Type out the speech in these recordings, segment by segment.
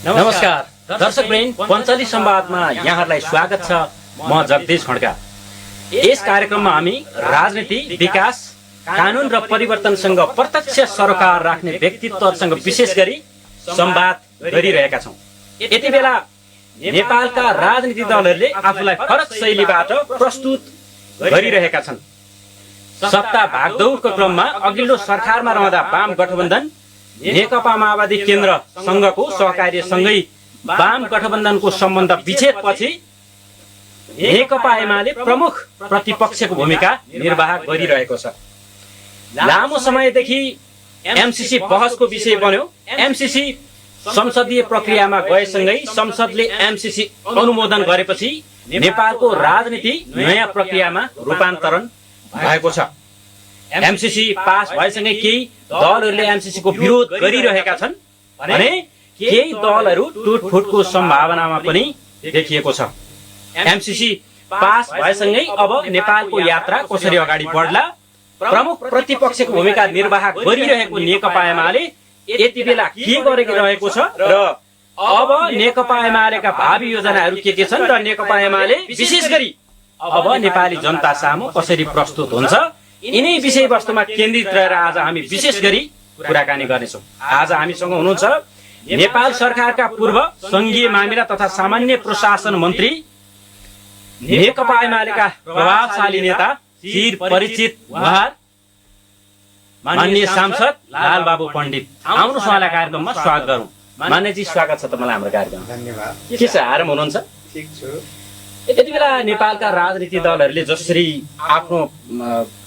नमस्कार दर्शकवृन्द, पञ्चाली संवादमा यहाँहरूलाई स्वागत छ। म जगदीश खड्का। यस कार्यक्रममा हामी राजनीति, विकास, कानुन र परिवर्तनसँग प्रत्यक्ष सरोकार राख्ने व्यक्तित्वहरूसँग विशेष गरी संवाद गरिरहेका छौँ। यति बेला नेपालका राजनीतिक दलहरूले आफूलाई फरक शैलीबाट प्रस्तुत गरिरहेका छन्। सत्ता भागदौडको क्रममा अघिल्लो सरकारमा रहँदा वाम गठबन्धन नेकपा माओवादी केन्द्रसँगको सहकार्यसँगै वाम गठबन्धनको सम्बन्ध विच्छेदपछि नेकपा एमाले प्रमुख प्रतिपक्षको भूमिका निर्वाह गरिरहेको छ। लामो समयदेखि एमसीसी बहसको विषय बन्यो। एमसीसी संसदीय प्रक्रियामा गएसँगै संसदले एमसीसी अनुमोदन गरेपछि नेपालको राजनीति नयाँ प्रक्रियामा रूपान्तरण भएको छ। एमसीसी पास भएसँगै केही दलहरूले एमसीसी को विरोध गरिरहेका छन् भने केही दलहरू टुटफुटको सम्भावनामा पनि देखिएको छ। एमसीसी पास भएसँगै अब नेपालको यात्रा कसरी अगाडि बढ्ला? प्रमुख प्रतिपक्षको भूमिका निर्वाह गरिरहेको नेकपा एमाले यति बेला के गरिरहेको छ र अब नेकपा एमालेका भावी योजनाहरू के छन् र नेकपा एमाले विशेष गरी अब नेपाली जनता सामु कसरी प्रस्तुत हुन्छ, यिनै विषयवस्तुमा केन्द्रित रहेर आज हामी विशेष गरी कुराकानी गर्नेछौँ। आज हामीसँग हुनुहुन्छ नेपाल सरकारका पूर्व संघीय मामिला तथा सामान्य प्रशासन मन्त्री, नेकपा एमालेका प्रभावशाली नेता, चिर परिचित उहाँ माननीय सांसद लालबाबु पण्डित। आउनुहोस् उहाँलाई कार्यक्रममा स्वागत गरौँ। मान्यजी, स्वागत छ तपाईँलाई हाम्रो कार्यक्रममा। धन्यवाद। के छ, आराम हुनुहुन्छ? ठीक छु। यति बेला नेपालका राजनीतिक दलहरूले जसरी आफ्नो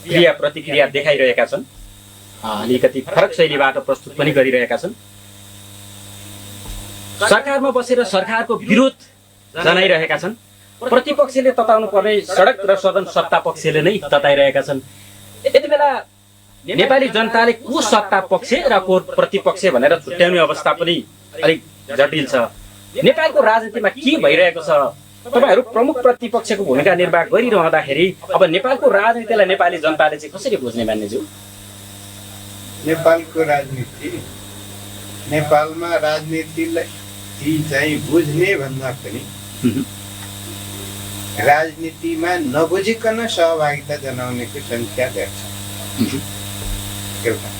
क्रिया प्रतिक्रिया देखाइरहेका छन्, अलिकति फरक शैलीबाट प्रस्तुत पनि गरिरहेका छन्। सरकारमा बसेर सरकारको विरोध जनाइरहेका छन्। प्रतिपक्षले तताउनु पर्ने सडक र सदन सत्ता पक्षले नै तताइरहेका छन्। यति बेला नेपाली जनताले को सत्ता पक्ष र को प्रतिपक्ष भनेर छुट्याउने अवस्था पनि अलिक जटिल छ। नेपालको राजनीतिमा के भइरहेको छ? तपाईहरू प्रमुख प्रतिपक्षको भूमिका निर्वाह गरिरहँदाखेरि अब नेपालको राजनीतिलाई नेपाली जनताले चाहिँ कसरी बुझ्ने मान्यज्यू? नेपालको राजनीति, नेपालमा राजनीतिलाई चाहिँ बुझ्ने भन्दा पनि राजनीतिमा नबुझिकन सहभागिता जनाउनेको संख्या धेर छ। एउटा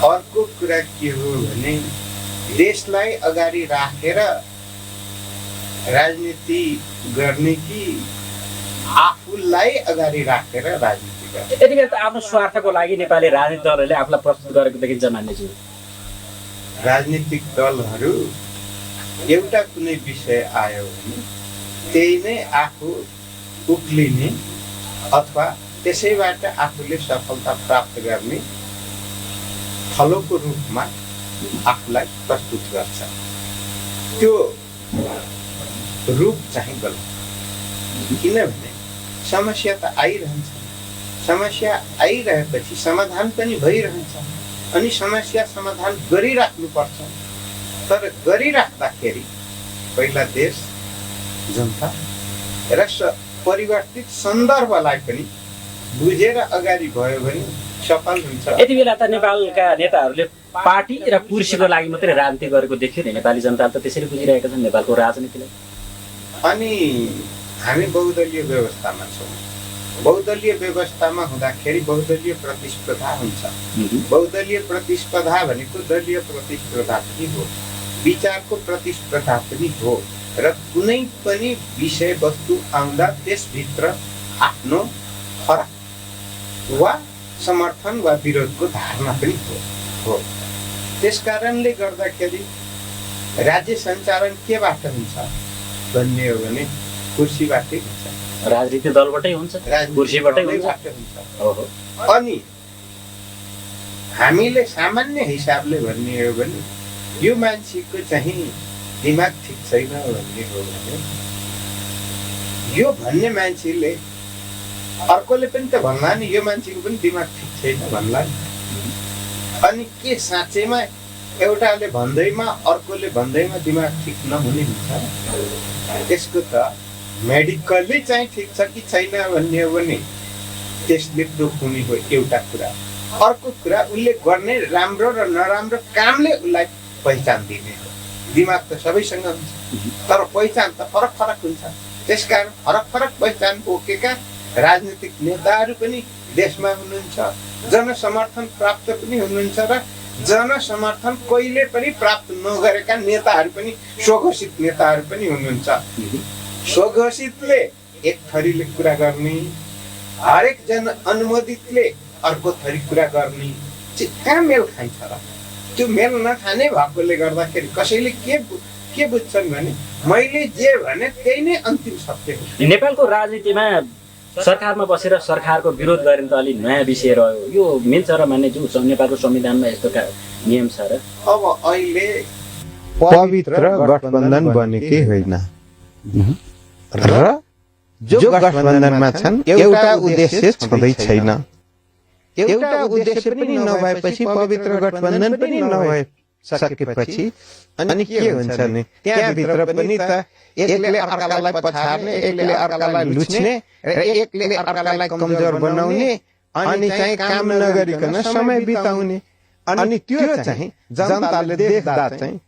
अर्को कुरा के हो भने देशलाई अगाडि राखेर राजनीति गर्ने कि आफूलाई अगाडि राखेर राजनीति गर्ने? यति बेला त आफ्नो स्वार्थको लागि नेपाली राजनीतिक दलहरूले आफूलाई प्रस्तुत गरेको देखिन्छ मान्यज्यू। राजनीतिक दलहरू एउटा कुनै विषय आयो भने त्यही नै आफू उक्लिने अथवा त्यसैबाट आफूले सफलता प्राप्त गर्ने फलोको रूपमा आफूलाई प्रस्तुत गर्छ। त्यो रूप चाहिँ गलत। किनभने समस्या त आइरहन्छ, समस्या आइरहेपछि समाधान पनि भइरहन्छ अनि समस्या समाधान गरिराख्नुपर्छ। तर गरिराख्दाखेरि पहिला देश, जनता र परिवर्तित सन्दर्भलाई पनि बुझेर अगाडि भयो भने सफल हुन्छ। यति बेला त नेपालका नेताहरूले पार्टी र कुर्सीको लागि मात्रै राजनीति गरेको देखियो नि। नेपाली जनताले त त्यसरी बुझिरहेका छन् नेपालको राजनीतिलाई। अनि हामी बहुदलीय व्यवस्थामा छौँ। बहुदलीय व्यवस्थामा हुँदाखेरि बहुदलीय प्रतिस्पर्धा हुन्छ। बहुदलीय प्रतिस्पर्धा भनेको दलीय प्रतिस्पर्धा पनि हो, विचारको प्रतिस्पर्धा पनि हो र कुनै पनि विषयवस्तु आउँदा त्यसभित्र आफ्नो फरक वा समर्थन वा विरोधको धारणा पनि हो। त्यसकारणले गर्दाखेरि राज्य सञ्चालन केबाट हुन्छ भन्ने हो भने कुर्सीबाटै हुन्छ। राजनीतिक दलबाटै हुन्छ, कुर्सीबाटै हुन्छ। अनि हामीले सामान्य हिसाबले भन्ने हो भने यो मान्छेको चाहिँ दिमाग ठिक छैन भन्ने हो भने यो भन्ने मान्छेले अर्कोले पनि त भन्ला नि यो मान्छेको पनि दिमाग ठिक छैन भन्ला नि। अनि के साँच्चैमा एउटाले भन्दैमा अर्कोले भन्दैमा दिमाग ठिक नहुने हुन्छ? त्यसको त मेडिकली चाहिँ ठिक छ कि छैन भन्ने हो भने त्यसले प्रुफ हुने हो एउटा कुरा। अर्को कुरा उसले गर्ने राम्रो र नराम्रो कामले उसलाई पहिचान दिने हो। दिमाग त सबैसँग हुन्छ तर पहिचान त फरक फरक हुन्छ। त्यसकारण फरक फरक पहिचान बोकेका राजनीतिक नेताहरू पनि देशमा हुनुहुन्छ, जनसमर्थन प्राप्त पनि हुनुहुन्छ र जनसमर्थन कहिले पनि प्राप्त नगरेका नेताहरू पनि स्वघोषित नेताहरू पनि हुनुहुन्छ। स्वघोषितले एक थरीले कुरा गर्ने, हरेक जन अनुमोदितले अर्को थरी कुरा गर्ने चाहिँ कहाँ मेल खान्छ र? त्यो मेल नखाने भएकोले गर्दाखेरि कसैले के बुझ्छन् भने मैले जे भने त्यही नै अन्तिम सत्य हो। नेपालको राजनीतिमा सरकारमा बसेर सरकारको विरोध गरेर त अलि नयाँ विषय रह्यो, यो मिल्छ र मान्यज्यू? नेपालको संविधानमा यस्तो नियम छ र? अब अहिले पवित्र गठबन्धन बनेकै होइन र जो गठबन्धनमा छन् एउटा उद्देश्य छँदै छैन। एउटा उद्देश्य पनि नभएपछि पवित्र गठबन्धन पनि नभए सकेपछि अनि के हुन्छ नि? त्यहाँभित्र पनि त एकले अर्कालाई पछार्ने, एकले अर्कालाई लुच्ने र एकले अर्कालाई कमजोर बनाउने अनि चाहिँ काम नगरिकन समय बिताउने। अनि त्यो चाहिँ जनताले देख्दा चाहिँ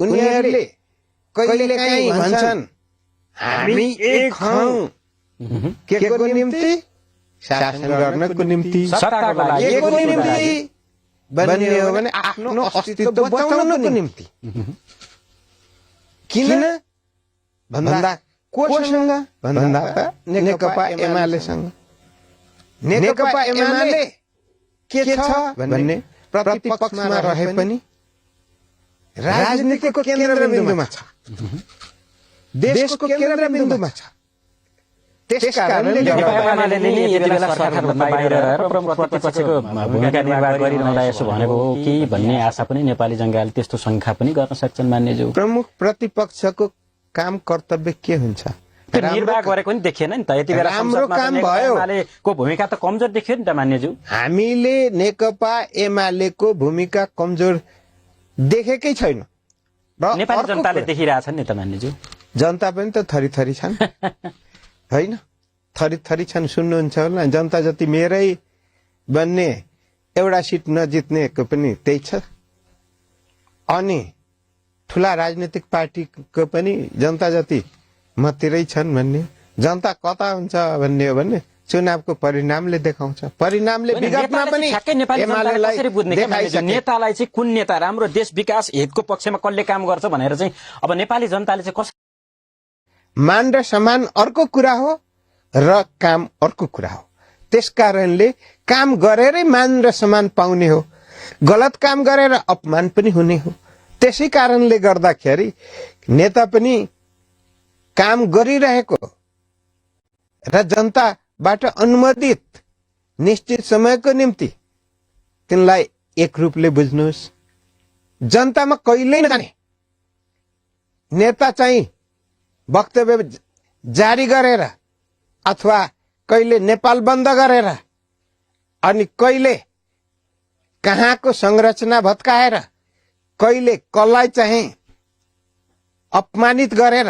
उनीहरूले कहिलेकाहीँ भन्छन् हामी एक हौं। के को निम्ति? शासन गर्नको निम्ति, सत्ताको लागि के को निम्ति बन्ने हो भने आफ्नो अस्तित्व बचाउनको निम्ति। किन भन्दा कोसँग भन्दा त नेकपा एमालेसँग। नेकपा एमाले के छ भन्ने प्रतिपक्षमा रहे पनि राजनीतिको केन्द्रबिन्दुमा छ, देशको केन्द्रबिन्दुमा छ। त्यसकारणले एमाले नै यति बेला सरकारभन्दा बाहिर रहेर प्रमुख प्रतिपक्षको भूमिका निर्वाह गरिरहँदा यसो भनेको हो कि भन्ने आशा पनि नेपाली जङ्गाले त्यस्तो शङ्का पनि गर्न सक्छन् मान्यज्यू। प्रमुख प्रतिपक्षको काम कर्तव्य के हुन्छ? त्यो निर्वाह गरेको नि देखिएन नि त यति बेला। राम्रो काम भयो। एमालेको भूमिका त कमजोर देखियो नि त मान्यज्यू। हामीले नेकपा एमालेको भूमिका कमजोर देखेकै छैन। नेपाली जनताले देखिरहेछन् नि त मान्यज्यू। जनता पनि त थरी थरी छन् होइन, थरी थरी छन्। सुन्नुहुन्छ होला, जनता जति मेरै बन्ने एउटा सिट नजित्नेको पनि त्यही छ। अनि ठुला राजनीतिक पार्टीको पनि जनता जति मतिरै छन् भन्ने। जनता कता हुन्छ भन्ने हो भने चुनावको परिणामले देखाउँछ। परिणामले विगतमा पनि नेतालाई चाहिँ कुन नेता राम्रो देश विकास हितको पक्षमा कसले काम गर्छ भनेर चाहिँ अब नेपाली जनताले चाहिँ कस मान र सम्मान अर्को कुरा हो र काम अर्को कुरा हो। त्यसकारणले काम गरेरै मान र सम्मान पाउने हो, गलत काम गरेर अपमान पनि हुने हो। त्यसै कारणले गर्दाखेरि नेता पनि काम गरिरहेको र जनताबाट अनुमोदित निश्चित समयको निम्ति तिनलाई एक रूपले बुझ्नुहोस्। जनतामा कहिल्यै नजाने नेता चाहिँ वक्तव्य जारी गरेर अथवा कहिले नेपाल बन्द गरेर अनि कहिले कहाँको संरचना भत्काएर कहिले कसलाई चाहिँ अपमानित गरेर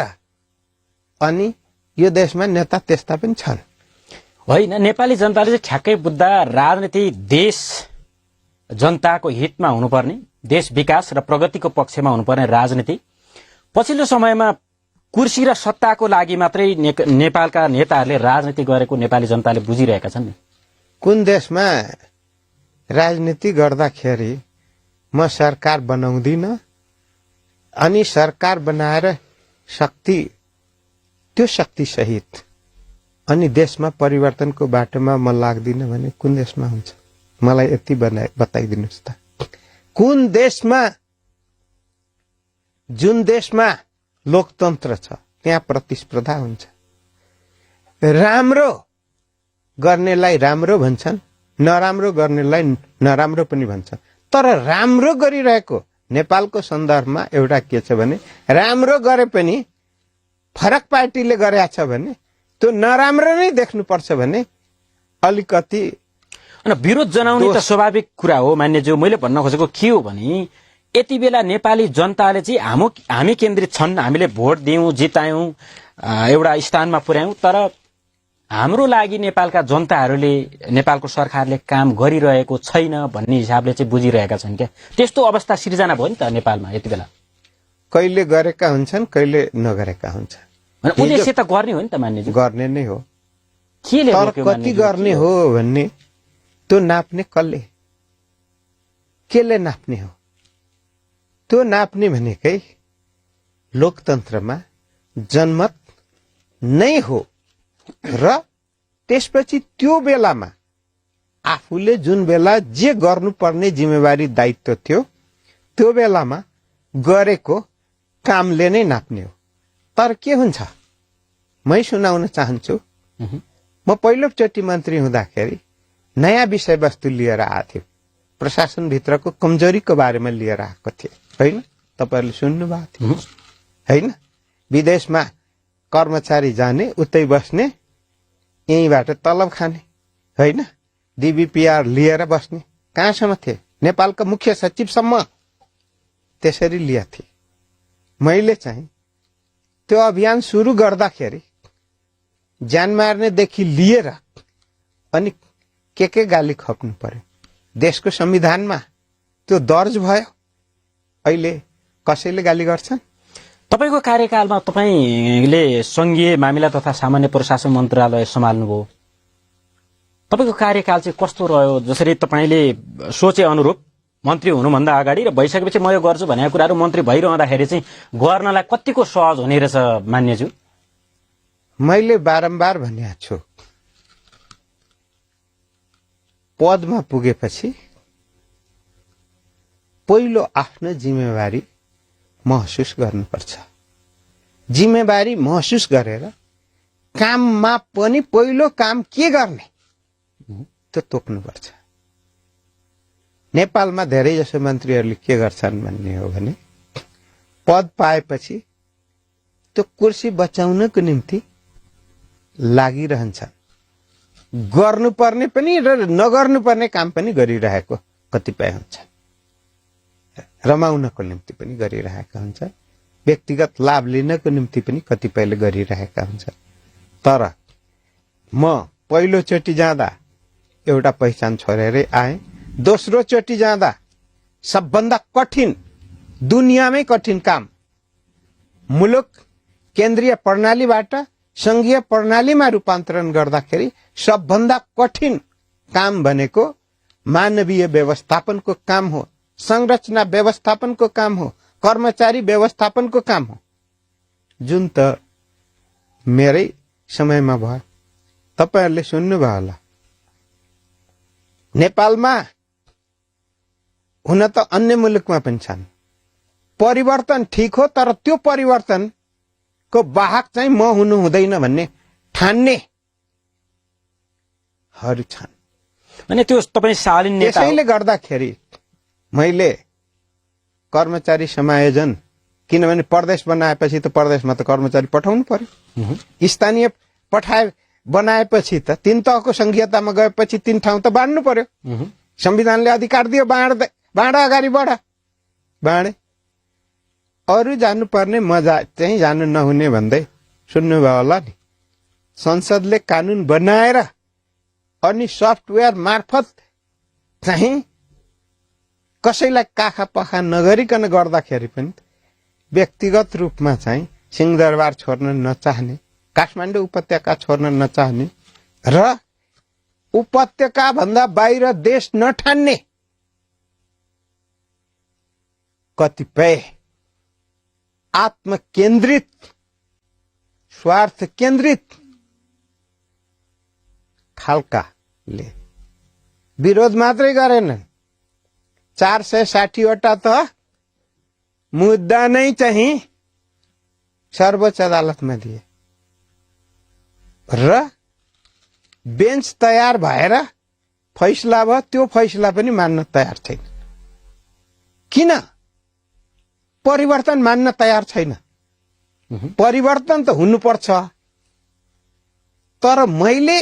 अनि यो देशमा नेता त्यस्ता पनि छन्। होइन, नेपाली जनताले चाहिँ ठ्याक्कै बुझ्दा राजनीति देश जनताको हितमा हुनुपर्ने, देश विकास र प्रगतिको पक्षमा हुनुपर्ने राजनीति पछिल्लो समयमा कुर्सी र सत्ताको लागि मात्रै नेपालका नेताहरूले राजनीति गरेको नेपाली जनताले बुझिरहेका छन्। कुन देशमा राजनीति गर्दाखेरि म सरकार बनाउँदिन अनि सरकार बनाएर त्यो शक्ति सहित अनि देशमा परिवर्तनको बाटोमा म लाग्दिन भने कुन देशमा हुन्छ? मलाई यति बताइदिनुहोस् त। कुन देशमा, जुन देशमा लोकतन्त्र छ त्यहाँ प्रतिस्पर्धा हुन्छ। राम्रो गर्नेलाई राम्रो भन्छन्, नराम्रो गर्नेलाई नराम्रो पनि भन्छन्। तर राम्रो गरिरहेको नेपालको सन्दर्भमा एउटा के छ भने राम्रो गरे पनि फरक पार्टीले गरेछ भने त्यो नराम्रो नै देख्नुपर्छ भने अलिकति विरोध जनाउने त स्वाभाविक कुरा हो मान्यज्यू। मैले भन्न खोजेको के हो भने यति बेला नेपाली जनताले चाहिँ हामी केन्द्रित छन्, हामीले भोट दियौं, जितायौं, एउटा स्थानमा पुर्यायौं, तर हाम्रो लागि नेपालका जनताहरूले, नेपालको सरकारले काम गरिरहेको छैन भन्ने हिसाबले चाहिँ बुझिरहेका छन् क्या। त्यस्तो अवस्था सिर्जना भयो नि त नेपालमा यति बेला। कहिले गरेका हुन्छन्, कहिले नगरेका हुन्छन्। उद्देश्य त गर्ने हो नि त मान्यज्यू, गर्ने नै हो, केले तर रोक्यो कति मान्यज्यू? गर्ने हो भन्ने त्यो नाप्ने कसले, केले नाप्ने हो? त्यो नाप्ने भनेकै लोकतन्त्रमा जनमत नै हो र त्यसपछि त्यो बेलामा आफूले जुन बेला जे गर्नुपर्ने जिम्मेवारी दायित्व थियो त्यो बेलामा गरेको कामले नै नाप्ने हो। तर के हुन्छ, मै सुनाउन चाहन्छु। म पहिलोचोटि मन्त्री हुँदाखेरि नयाँ विषयवस्तु लिएर आएको थियो, प्रशासनभित्रको कमजोरीको बारेमा लिएर आएको थिएँ, होइन? तपाईँहरूले सुन्नुभएको थियो, होइन? विदेशमा कर्मचारी जाने, उतै बस्ने, यहीँबाट तलब खाने, होइन? डीबीपीआर लिएर बस्ने, कहाँसम्म थिए? नेपालको मुख्य सचिवसम्म त्यसरी लिएको थिए। मैले चाहिँ त्यो अभियान सुरु गर्दाखेरि ज्यान मार्नेदेखि लिएर अनि के गाली खप्नु पर्यो। देशको संविधानमा त्यो दर्ज भयो। अहिले कसैले गाली गर्छन्? तपाईको कार्यकालमा तपाईले संघीय मामिला तथा सामान्य प्रशासन मन्त्रालय सम्हाल्नुभयो। तपाईको कार्यकाल चाहिँ कस्तो रह्यो? जसरी तपाईले सोचे अनुरूप मन्त्री हुनुभन्दा अगाडि र भइसकेपछि म यो गर्छु भनेको कुराहरू मन्त्री भइरहँदाखेरि चाहिँ गर्नलाई कतिको सहज हुने रहेछ मान्यज्यू? मैले बारम्बार भनेको छु, पदमा पुगेपछि पहिलो आफ्नो जिम्मेवारी महसुस गर्नुपर्छ। जिम्मेवारी महसुस गरेर काममा पनि पहिलो काम के गर्ने त्यो तोक्नुपर्छ। नेपालमा धेरै जसो मन्त्रीहरूले के गर्छन् भन्ने हो भने पद पाएपछि त्यो कुर्सी बचाउनको निम्ति लागिरहन्छन्। गर्नुपर्ने पनि र नगर्नुपर्ने काम पनि गरिरहेको कतिपय हुन्छ, रमाउनको निम्ति पनि गरिरहेका हुन्छ, व्यक्तिगत लाभ लिनको निम्ति पनि कतिपयले गरिरहेका हुन्छ। तर म पहिलोचोटि जाँदा एउटा पहिचान छोडेरै आएँ। दोस्रो चोटि जाँदा सबभन्दा कठिन, दुनियाँमै कठिन काम, मुलुक केन्द्रीय प्रणालीबाट संघीय प्रणालीमा रूपान्तरण गर्दाखेरि सबभन्दा कठिन काम भनेको मानवीय व्यवस्थापनको काम हो, संरचना व्यवस्थापनको काम हो, कर्मचारी व्यवस्थापनको काम हो, जुन त मेरै समयमा भयो। तपाईहरूले सुन्नुभयो होला, नेपालमा हुन त अन्य मुलुकमा पनि छन्, परिवर्तन ठीक हो तर त्यो परिवर्तनको वाहक चाहिँ म हुनु हुँदैन भन्ने ठान्नेहरू छन्। अनि त्यो तपाईँ शालीन नेता हो। त्यसैले गर्दाखेरि मैले कर्मचारी समायोजन, किनभने प्रदेश बनाएपछि त प्रदेशमा त कर्मचारी पठाउनु पर्यो, स्थानीय बनाएपछि त 3 तहको संघीयतामा गएपछि 3 ठाउँ त बाँड्नु पर्यो। संविधानले अधिकार दियो, बाँड अगाडि बढ, बाँडे। अरू जानुपर्ने मजा चाहिँ जानु नहुने भन्दै सुन्नुभयो होला नि। संसदले कानून बनाएर अनि सफ्टवेयर मार्फत चाहिँ कसैलाई काखा पखा नगरिकन गर्दाखेरि पनि व्यक्तिगत रूपमा चाहिँ सिंहदरबार छोड्न नचाहने, काठमाडौँ उपत्यका छोड्न नचाहने र उपत्यका भन्दा बाहिर देश नठान्ने कतिपय आत्मकेन्द्रित, स्वार्थ केन्द्रित खालकाले विरोध मात्रै गरेनन्, 460 वटा त मुद्दा नै चाहिँ सर्वोच्च अदालतमा दिए र बेन्च तयार भएर फैसला भयो। त्यो फैसला पनि मान्न तयार छैन। किन? परिवर्तन मान्न तयार छैन। परिवर्तन त हुनुपर्छ, तर मैले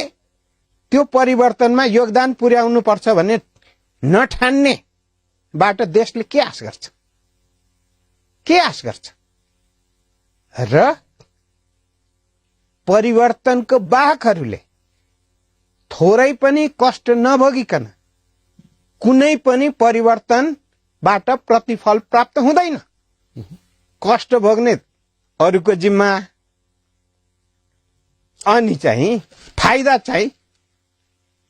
त्यो परिवर्तनमा योगदान पुर्याउनु पर्छ भन्ने नठान्नेबाट देशले के आश गर्छ? के आश गर्छ? र परिवर्तनको वाहकहरूले थोरै पनि कष्ट नभोगिकन कुनै पनि परिवर्तनबाट प्रतिफल प्राप्त हुँदैन। कष्ट भोग्ने अरूको जिम्मा, अनि चाहिँ फाइदा चाहिँ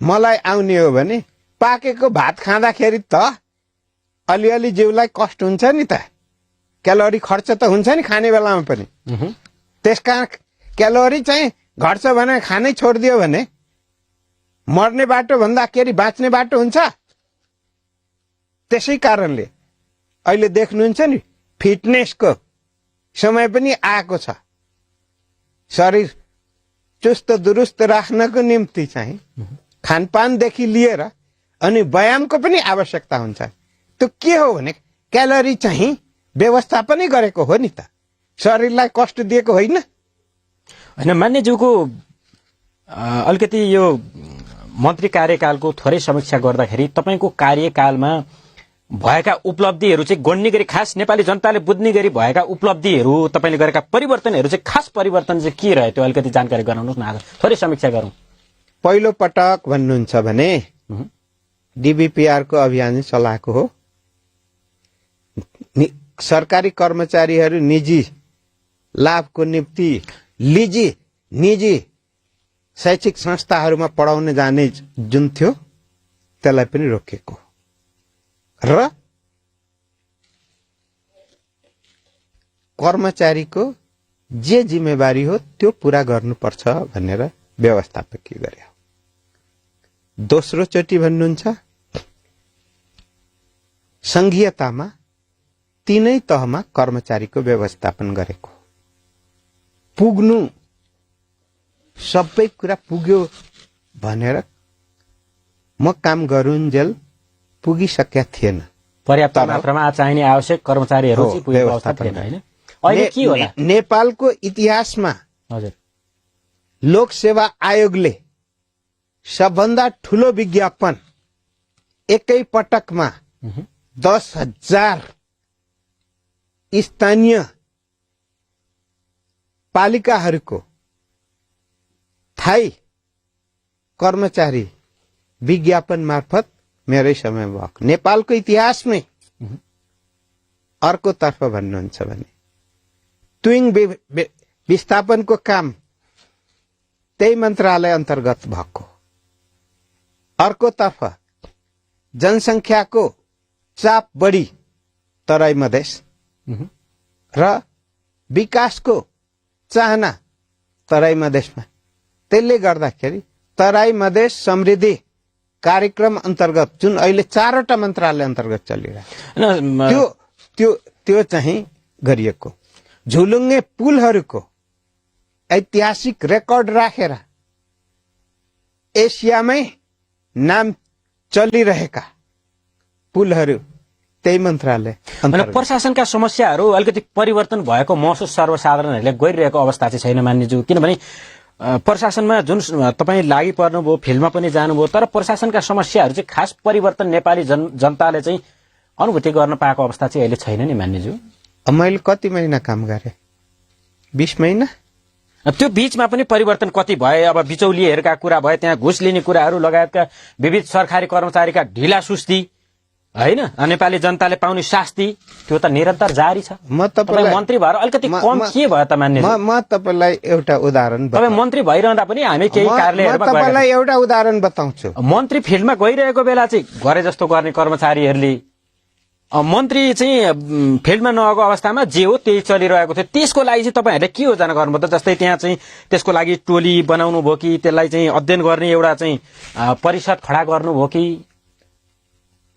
मलाई आउने हो भने पाकेको भात खाँदाखेरि त अलिअलि जिउलाई कष्ट हुन्छ नि त, क्यालोरी खर्च त हुन्छ नि खाने बेलामा पनि। त्यसकारण क्यालोरी चाहिँ घट्छ भने खानै छोडिदियो भने मर्ने बाटो भन्दाखेरि बाँच्ने बाटो हुन्छ। त्यसै कारणले अहिले देख्नुहुन्छ नि फिटनेसको समय पनि आएको छ। शरीर चुस्त दुरुस्त राख्नको निम्ति चाहिँ खानपानदेखि लिएर अनि व्यायामको पनि आवश्यकता हुन्छ। त्यो के हो भने क्यालोरी चाहिँ व्यवस्थापनै गरेको हो नि त, शरीरलाई कष्ट दिएको होइन। होइन, मान्यज्यूको अलिकति यो मन्त्री कार्यकालको थोरै समीक्षा गर्दाखेरि तपाईँको कार्यकालमा भएका उपलब्धिहरू चाहिँ गण्य गरी, खास नेपाली जनताले बुझ्ने गरी भएका उपलब्धिहरू, तपाईँले गरेका परिवर्तनहरू चाहिँ खास परिवर्तन चाहिँ के रह्यो त्यो अलिकति जानकारी गराउनुहोस् न, आज थोरै समीक्षा गरौँ। पहिलो पटक भन्नुहुन्छ भने डीबीपीआरको अभियान चलाएको हो। सरकारी कर्मचारीहरू निजी लाभको निम्ति निजी शैक्षिक संस्थाहरूमा पढाउन जाने जुन थियो त्यसलाई पनि रोकेको र कर्मचारीको जे जिम्मेवारी हो त्यो पूरा गर्नुपर्छ भनेर व्यवस्थापकीय गर्यो। दोस्रो चोटि भन्नुहुन्छ संघीयतामा तीनै तहमा कर्मचारीको व्यवस्थापन गरेको, पुग्नु सबै कुरा पुग्यो भनेर म काम गरुन्जेल पुगिसकेका थिएन। पर्याप्त मात्रामा चाहिने आवश्यक कर्मचारीहरू चाहिँ पुगेको अवस्था थिएन हैन। अहिले के होला? नेपालको इतिहासमा हजुर लोक सेवा आयोगले सबभन्दा ठूलो विज्ञापन एकै पटकमा 10,000 स्थानीय पालिकाहरूको थाई कर्मचारी विज्ञापन मार्फत मेरै समय भएको नेपालको इतिहासमै। अर्कोतर्फ भन्नुहुन्छ भने ट्विङ विस्थापनको काम त्यही मन्त्रालय अन्तर्गत भएको। अर्कोतर्फ जनसङ्ख्याको चाप बढी तराई मधेस र विकासको चाहना तराई मधेसमा, त्यसले गर्दाखेरि तराई मधेस समृद्धि कार्यक्रम अन्तर्गत जुन अहिले 4वटा मन्त्रालय अन्तर्गत चलिरहेको त्यो चाहिँ गरिएको। झुलुङ्गे पुलहरूको ऐतिहासिक रेकर्ड राखेर एसियामै नाम चलिरहेका पुलहरू त्यही मन्त्रालय। प्रशासनका समस्याहरू अलिकति परिवर्तन भएको महसुस सर्वसाधारणहरूले गरिरहेको अवस्था चाहिँ छैन मान्यज्यू, किनभने प्रशासनमा जुन तपाईँ लागि पर्नुभयो, फिल्डमा पनि जानुभयो, तर प्रशासनका समस्याहरू चाहिँ खास परिवर्तन नेपाली जनताले चाहिँ अनुभूति गर्न पाएको अवस्था चाहिँ अहिले छैन नि मान्यज्यू। मैले कति महिना काम गरेँ? 20 महिना। त्यो बीचमा पनि परिवर्तन कति भए? अब बिचौलिएहरूका कुरा भए, त्यहाँ घुस लिने कुराहरू लगायतका विविध सरकारी कर्मचारीका ढिला सुस्ती हैन, नेपाली जनताले पाउने शास्ति, त्यो त निरन्तर जारी छ। म तपाईलाई मन्त्री भएर अलिकति कम के भयो त मान्ने? म तपाईलाई एउटा उदाहरण तपाईँ मन्त्री भइरहँदा पनि हामी केही कार्यालयहरुमा तपाईलाई एउटा उदाहरण बताउँछु। मन्त्री फिल्डमा गइरहेको बेला चाहिँ गरे जस्तो गर्ने कर्मचारीहरूले, मन्त्री चाहिँ फिल्डमा नगएको अवस्थामा जे हो त्यही चलिरहेको थियो। त्यसको लागि चाहिँ तपाईहरुले के योजना गर्नुभयो त? जस्तै त्यहाँ चाहिँ त्यसको लागि टोली बनाउनु भयो कि त्यसलाई चाहिँ अध्ययन गर्ने एउटा चाहिँ परिषद खडा गर्नुभयो कि?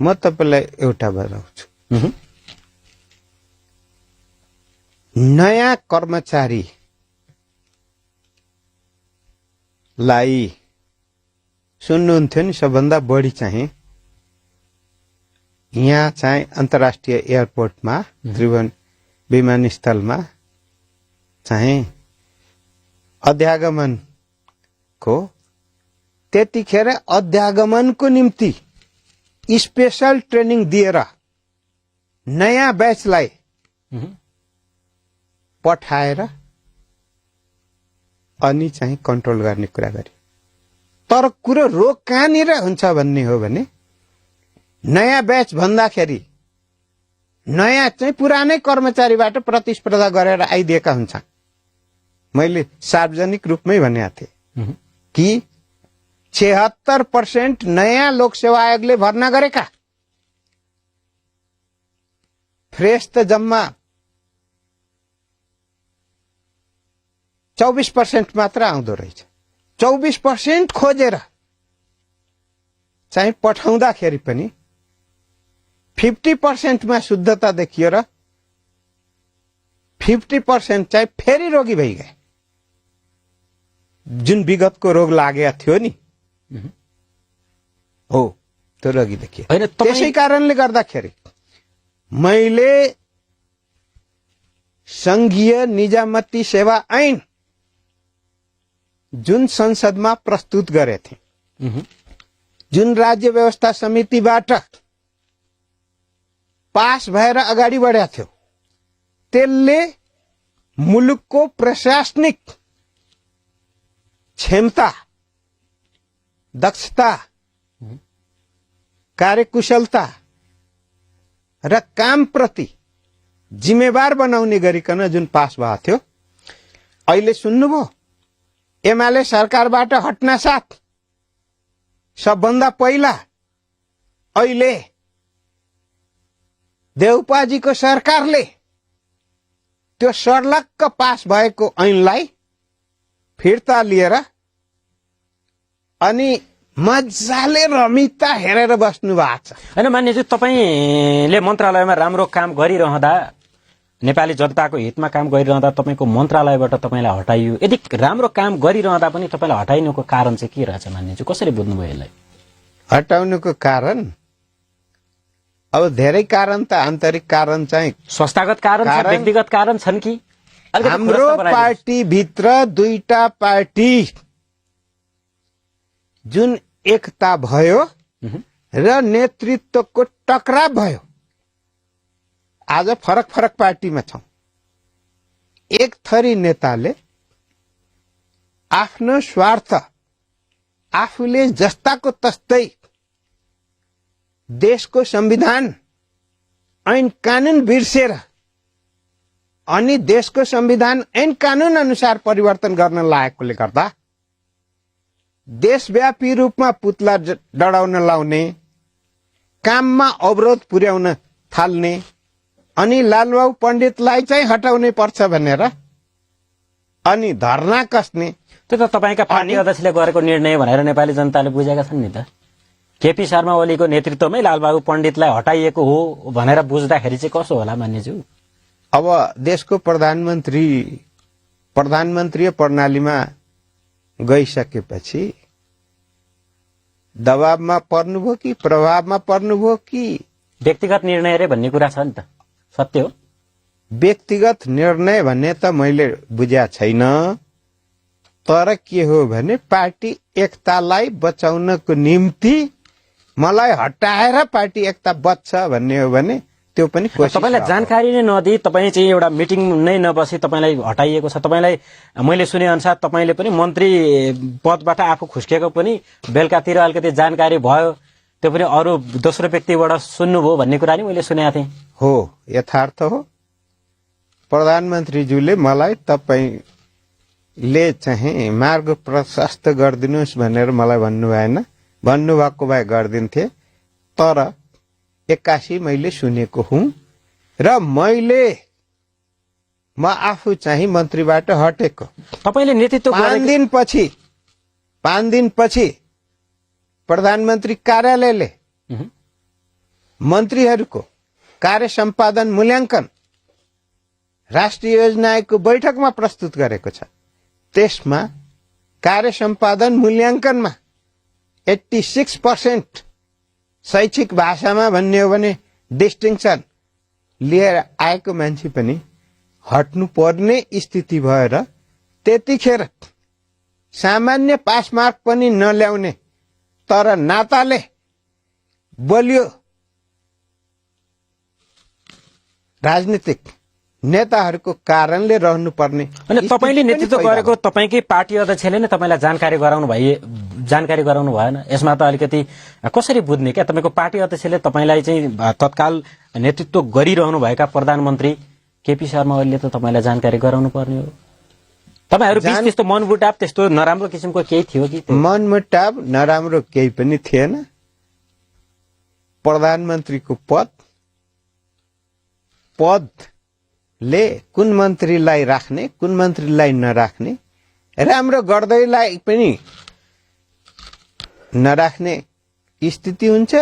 म तपाईलाई एउटा बताउँछु। नयाँ कर्मचारीलाई सुन्नुहुन्थ्यो नि, सबभन्दा बढी चाहिँ यहाँ चाहिँ अन्तर्राष्ट्रिय एयरपोर्टमा त्रिभुवन विमानस्थलमा चाहिँ अध्यागमनको, त्यतिखेर अध्यागमनको निम्ति स्पेशल ट्रेनिङ दिएर नयाँ ब्याचलाई पठाएर अनि चाहिँ कन्ट्रोल गर्ने कुरा गरे। तर कुरो रोग कहाँनिर हुन्छ भन्ने हो भने नयाँ ब्याच भन्दाखेरि नयाँ चाहिँ पुरानै कर्मचारीबाट प्रतिस्पर्धा गरेर आइदिएका हुन्छन्। मैले सार्वजनिक रूपमै भनेका थिएँ कि 76% नयाँ लोकसेवा आयोगले भर्ना गरेका, फ्रेस त जम्मा 24% मात्र आउँदो रहेछ। 24% खोजेर चाहिँ पठाउँदाखेरि पनि 50% मा शुद्धता देखियो र 50% चाहिँ फेरि रोगी भइगए, जुन विगतको रोग लागेको थियो नि, हो त्यो रोगी देखियो। त्यसै कारणले गर्दाखेरि मैले संघीय निजामती सेवा ऐन जुन संसदमा प्रस्तुत गरेथे, जुन राज्य व्यवस्था समितिबाट पास भएर अगाडि बढेको थियो, त्यसले मुलुकको प्रशासनिक क्षमता, दक्षता, कार्यकुशलता र कामप्रति जिम्मेवार बनाउने गरिकन जुन पास भएको थियो। अहिले सुन्नुभयो, एमाले सरकारबाट हट्न साथ सबभन्दा पहिला अहिले देउपाजीको सरकारले त्यो सर्लक्क पास भएको ऐनलाई फिर्ता लिएर अनि मजाले रमिता हेरेर बस्नु भएको छ। हैन मान्यज्यू, तपाईले मन्त्रालयमा राम्रो काम गरिरहँदा, नेपाली जनताको हितमा काम गरिरहँदा तपाईको मन्त्रालयबाट तपाईलाई हटाइयो। यदि राम्रो काम गरिरहँदा पनि तपाईलाई हटाइनुको कारण चाहिँ के रहेछ मान्यज्यू? कसरी बुझ्नुभयो यसलाई? हटाउनुको कारण अब धेरै कारण त, आन्तरिक कारण चाहिँ संस्थागत कारण छ, व्यक्तिगत कारण छन् कि? हाम्रो पार्टी भित्र दुईटा पार्टी जुन एकता भयो र नेतृत्वको टकराव भयो। आज फरक फरक पार्टीमा छौं। एक थरी नेताले आफ्नो स्वार्थ, आफूले जस्ताको तस्तै देशको संविधान ऐन कानून बिर्सेर अनि देशको संविधान ऐन कानून अनुसार परिवर्तन गर्न लागेकोले गर्दा देशव्यापी रूपमा पुतला डढाउन लाउने, काममा अवरोध पुर्याउन थाल्ने अनि लालबाबु पण्डितलाई चाहिँ हटाउनै पर्छ भनेर अनि धरना कस्ने। त्यो त तपाईका पार्टी अध्यक्षले गरेको निर्णय भनेर नेपाली जनताले बुझेका छन् नि त। केपी शर्मा ओलीको नेतृत्वमै लालबाबु पण्डितलाई हटाइएको हो भनेर बुझ्दाखेरि चाहिँ कसो होला मान्यज्यू? अब देशको प्रधानमन्त्रीय प्रणालीमा गइसकेपछि दबावमा पर्नुभयो कि प्रभावमा पर्नुभयो कि व्यक्तिगत निर्णय रे भन्ने कुरा छ नि त, सत्य हो। व्यक्तिगत निर्णय भन्ने त मैले बुझ्या छैन, तर के हो भने पार्टी एकतालाई बचाउनको निम्ति मलाई हटाएर पार्टी एकता बच्छ भन्ने हो भने त्यो पनि तपाईलाई जानकारी नै नदिई तपाई चाहिँ एउटा मिटिङ नै नबसी तपाईलाई हटाइएको छ। तपाईलाई मैले सुने अनुसार तपाईले पनि मन्त्री पदबाट आफू खुस्केको पनि बेलुकातिर अलिकति जानकारी भयो, त्यो पनि अरू दोस्रो व्यक्तिबाट सुन्नुभयो भन्ने कुरा नि मैले सुनेको थिएँ। हो, यथार्थ हो। प्रधानमन्त्रीज्यूले मलाई तपाईले चाहिँ मार्ग प्रशस्त गरिदिनुहोस् भनेर मलाई भन्नु भएन, भन्नुभएको भए गरिदिन्थे, तर 81 मैले सुनेको हुँ र म आफू चाहिँ मन्त्रीबाट हटेको। तपाईले नेतृत्व 5 दिनपछि प्रधानमन्त्री कार्यालयले मन्त्रीहरूको कार्य सम्पादन मूल्याङ्कन राष्ट्रिय योजना आयोगको बैठकमा प्रस्तुत गरेको छ। त्यसमा कार्य सम्पादन मूल्याङ्कनमा 86% शैक्षिक भाषामा भन्ने हो भने डिस्टिङसन लिएर आएको मान्छे पनि हट्नु पर्ने स्थिति भएर त्यतिखेर सामान्य पास मार्क पनि नल्याउने तर नाताले बलियो राजनीतिक नेताहरूको कारणले रहनु पर्ने। अनि तपाईले नेतृत्व गरेको तपाईकै पार्टी अध्यक्षले नै तपाईलाई जानकारी गराउनु भएन? यसमा त अलिकति कसरी बुझ्ने क्या? तपाईको पार्टी अध्यक्षले तपाईलाई चाहिँ तत्काल नेतृत्व गरिरहनुभएका प्रधानमन्त्री केपी शर्मा ओलीले त तपाईँलाई जानकारी गराउनु पर्ने हो। तपाईँहरू बीच त्यस्तो मनमुटाव त्यस्तो नराम्रो किसिमको केही थियो कि? मनमुटाव नराम्रो केही पनि थिएन। प्रधानमन्त्रीको पदले कुन मन्त्रीलाई राख्ने कुन मन्त्रीलाई नराख्ने, राम्रो गर्दैलाई पनि नराख्ने स्थिति हुन्छ,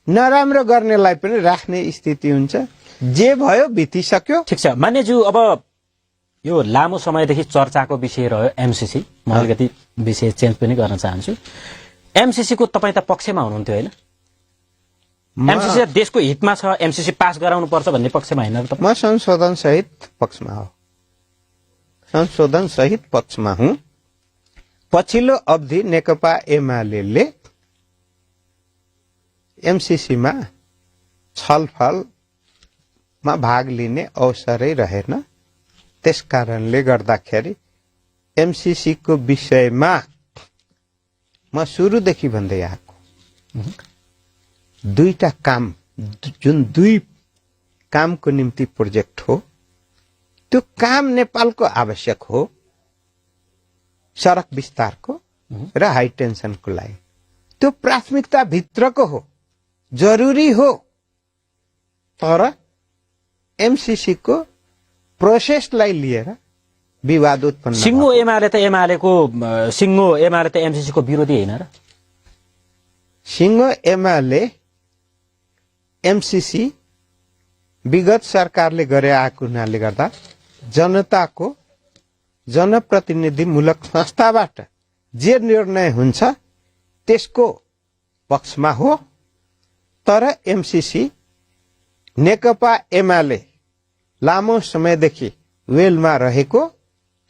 नराम्रो गर्नेलाई पनि राख्ने स्थिति हुन्छ। जे भयो बितिसक्यो। ठिक छ मान्यज्यू, अब यो लामो समयदेखि चर्चाको विषय रह्यो एमसीसी। म अलिकति विषय चेन्ज पनि गर्न चाहन्छु। एमसीसी को तपाईँ त पक्षमा हुनुहुन्थ्यो होइन? एमसीसी देशको हितमा छ, एमसीसी पास गराउनु पर्छ भन्ने पक्षमा होइन त? म संशोधन सहित पक्षमा हो, संशोधन सहित पक्षमा हुँ। पछिल्लो अवधि नेकपा एमाले एमसीसीमा छलफलमा भाग लिने अवसरै रहेन। त्यसकारणले गर्दाखेरि एमसीसी को विषयमा म सुरुदेखि भन्दै आएको, दुईटा काम, जुन दुई कामको निम्ति प्रोजेक्ट हो, त्यो काम नेपालको आवश्यक हो, सडक विस्तारको र हाई टेन्सनको लागि। त्यो प्राथमिकता भित्रको हो, जरुरी हो। तर एमसीसी को प्रोसेसलाई लिएर विवाद उत्पन्न। सिङ्गो एमाले त एमसीसी को विरोधी होइन र? सिङ्गो एमाले एमसीसी विगत सरकारले गरे आएको हुनाले गर्दा जनताको जनप्रतिनिधिमूलक संस्थाबाट जे निर्णय हुन्छ त्यसको पक्षमा हो। तर एमसीसी नेकपा एमाले लामो समयदेखि वेलमा रहेको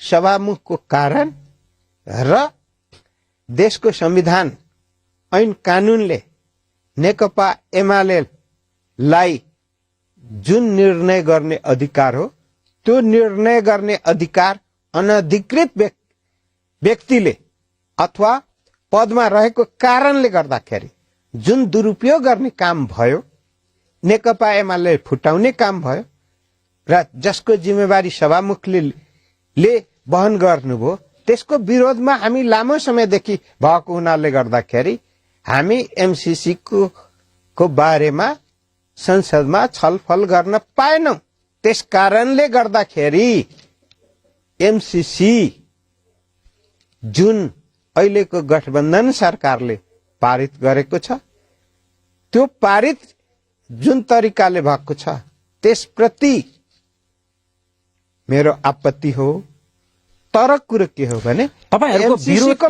सभामुखको कारण र देशको संविधान ऐन कानूनले नेकपा एमालेलाई जुन निर्णय गर्ने अधिकार हो, त्यो निर्णय गर्ने अधिकार अनधिकृत व्यक्तिले अथवा पदमा रहेको कारणले गर्दाखेरि जुन दुरुपयोग गर्ने काम भयो, नेकपा एमाले फुटाउने काम भयो र जसको जिम्मेवारी सभामुखले वहन गर्नुभयो, त्यसको विरोधमा हामी लामो समयदेखि भएको हुनाले गर्दाखेरि हामी एमसीसी को बारेमा संसदमा छलफल गर्न पाएनौं। त्यसकारणले गर्दाखेरि एमसीसी जुन अहिलेको गठबन्धन सरकारले पारित गरेको छ, त्यो पारित जुन तरिकाले भएको छ त्यसप्रति मेरो आपत्ति हो। तर कुरो के हो भने तपाईहरुको विरोधको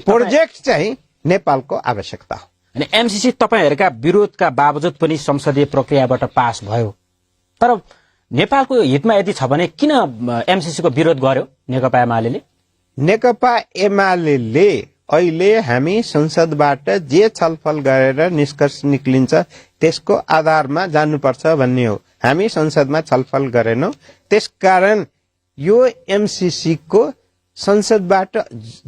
प्रोजेक्ट चाहिँ नेपालको आवश्यकता हो। अनि एमसीसी तपाईहरुका विरोधका बावजुद पनि संसदीय प्रक्रियाबाट पास भयो। तर नेपालको हितमा यदि छ भने किन एमसीसी को विरोध गर्यो नेकपा एमालेले? नेकपा एमालेले अहिले हामी संसदबाट जे छलफल गरेर निष्कर्ष निक्लिन्छ त्यसको आधारमा जानुपर्छ भन्ने हो। हामी संसदमा छलफल गरेनौं। त्यसकारण यो एमसीसी को संसदबाट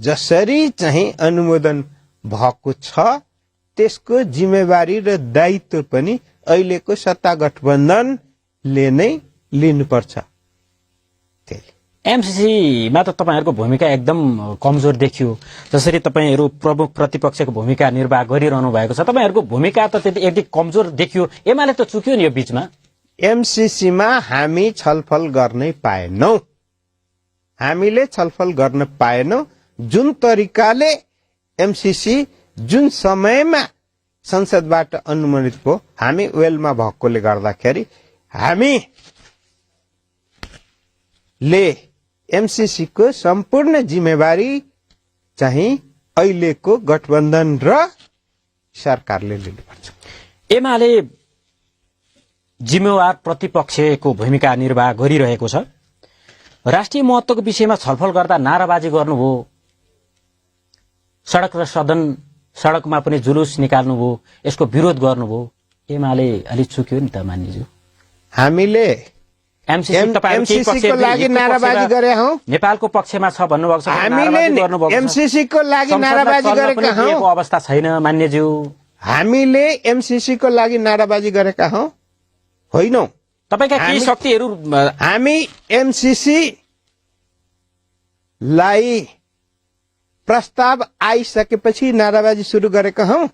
जसरी चाहिँ अनुमोदन भएको छ त्यसको जिम्मेवारी र दायित्व पनि अहिलेको सत्ता गठबन्धनले नै लिनुपर्छ। एमसीसी मा त तपाईहरुको भूमिका एकदम कमजोर देखियो। जसरी तपाईहरु प्रमुख प्रतिपक्षको भूमिका निर्वाह गरिरहनु भएको छ, तपाईहरुको भूमिका त त्यति एकदम कमजोर देखियो। एमाले त चुक्यो नि यो बीचमा। एमसीसी मा हामी छलफल गर्नै पाएनौं। हामीले छलफल गर्न पाएनौं। जुन तरिकाले एमसीसी जुन समयमा संसदबाट अनुमोदित भयो, हामी वेलमा भएकोले गर्दाखेरि हामीले एमसीसी को सम्पूर्ण जिम्मेवारी चाहिँ अहिलेको गठबन्धन र सरकारले लिनुपर्छ। एमाले जिम्मेवार प्रतिपक्षको भूमिका निर्वाह गरिरहेको छ। राष्ट्रिय महत्वको विषयमा छलफल गर्दा नाराबाजी गर्नुभयो, सडक र सडकमा पनि जुलुस निकाल्नुभयो, यसको विरोध गर्नुभयो। एमाले अलि चुक्यो नि त मान्यज्यू। हामीले एमसीसी को लागि नाराबाजी गरे हौ। नेपालको पक्षमा छ भन्नुभएको छ। हामीले एमसीसी को लागि नाराबाजी गरेका हौ। अवस्था छैन मान्यज्यू। हामीले एमसीसी को लागि नाराबाजी गरेका हौ होइनौ। तपाईका केही शक्तिहरू हामी एमसीसी लाई प्रस्ताव आइसकेपछि नाराबाजी सुरु गरेका हौ।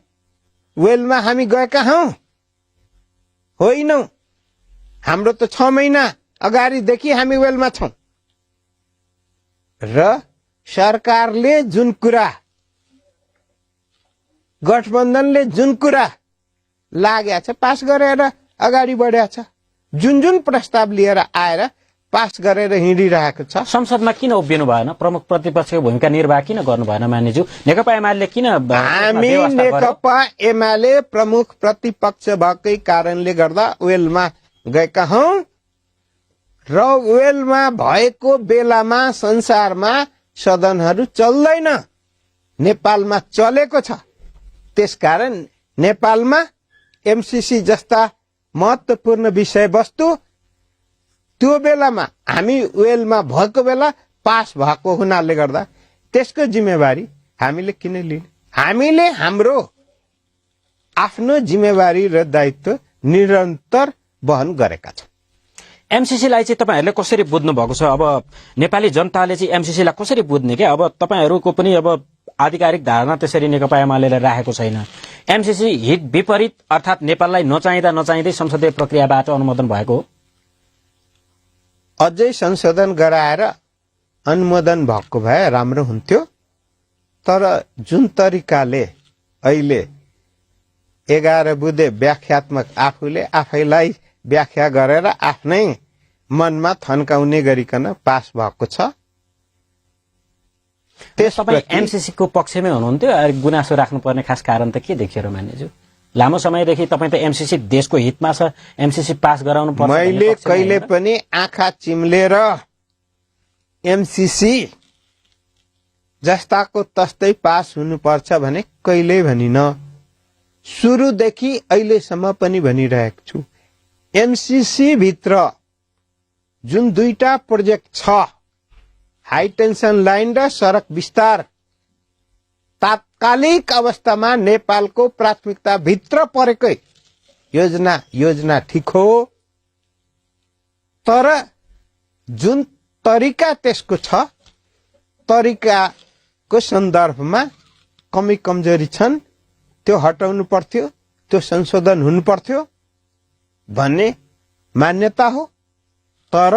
वेलमा हामी गएका हौ होइनौ। हाम्रो त 6 महिना अगाडिदेखि हामी वेलमा छौं र सरकारले जुन कुरा गठबन्धनले जुन कुरा लागेको छ पास गरेर अगाडि बढेको छ। जुन जुन प्रस्ताव लिएर आएर पास गरेर हिँडिरहेको छ। संसदमा किन उभिनु भएन? प्रमुख प्रतिपक्षको भूमिका निर्वाह किन गर्नु भएन मान्यज्यू? नेकपा एमाले किन हामी नेकपा एमाले प्रमुख प्रतिपक्ष भएकै कारणले गर्दा वेलमा गएका हौ र वेलमा भएको बेलामा संसारमा सदनहरू चल्दैन, नेपालमा चलेको छ। त्यसकारण नेपालमा एमसीसी जस्ता महत्वपूर्ण विषयवस्तु त्यो बेलामा हामी वेलमा भएको बेला पास भएको हुनाले गर्दा त्यसको जिम्मेवारी हामीले किन लिने? हामीले हाम्रो आफ्नो जिम्मेवारी र दायित्व निरन्तर वहन गरेका छौं। एमसीसीलाई चाहिँ तपाईहरुले कसरी बुझ्नु भएको छ? अब नेपाली जनताले चाहिँ एमसीसीलाई कसरी बुझ्ने के? अब तपाईहरुको पनि अब आधिकारिक धारणा त्यसरी नेकपा एमालेले राखेको छैन। एमसीसी हित विपरीत अर्थात नेपाललाई नचाहिँदा नचाहिँदै संसदीय प्रक्रियाबाट अनुमोदन भएको हो। अझै संशोधन गराएर अनुमोदन भएको भए राम्रो हुन्थ्यो। तर जुन तरिकाले अहिले 11 बुँदे व्याख्यात्मक आफूले आफैलाई व्याख्या गरेर आफ्नै मनमा थन्काउने गरिकन पास भएको छ। तपाईं एमसीसी को पक्षमै हुनुहुन्थ्यो। गुनासो राख्नुपर्ने खास कारण त के देखियो र मान्यज्यू? लामो समयदेखि तपाईं त एमसीसी देशको हितमा छ, एमसीसी पास गराउनु पर्छ। मैले कहिले पनि आँखा चिम्लेर एमसीसी जस्ताको तस्तै पास हुनुपर्छ भने कहिल्यै भनिन। सुरुदेखि अहिलेसम्म पनि भनिरहेको छु। एमसीसी भित्र जुन 2टा प्रोजेक्ट छ, हाई टेन्सन लाइन र सडक विस्तार, तात्कालिक अवस्थामा नेपालको प्राथमिकता भित्र परेकै योजना ठिक हो। तर जुन तरिका त्यसको छ, तरिकाको सन्दर्भमा कमी कमजोरी छन्, त्यो हटाउनु पर्थ्यो, त्यो संशोधन हुनु पर्थ्यो भन्ने मान्यता हो। तर